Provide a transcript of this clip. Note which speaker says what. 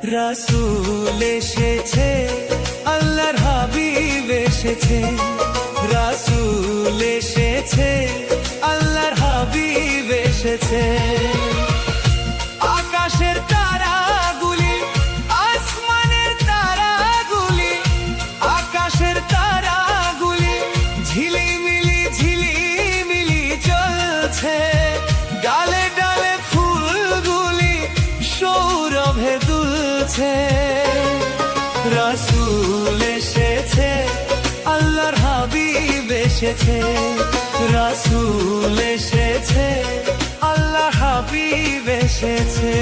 Speaker 1: রাসূল এসেছে, আল্লাহর হাবিব এসেছে। রাসূল এসেছে, আল্লাহর হাবিব এসেছে। আকাশের তারাগুলি, আসমানের তারাগুলি, আকাশের তারাগুলি ঝিলিমিলি ঝিলিমিলি জ্বলছে। ডালে ডালে ফুলগুলি সৌরভে দুলছে। রাসূল এসেছে, আল্লাহর হাবিব এসেছে। রাসূল এসেছে, আল্লাহর হাবিব এসেছে।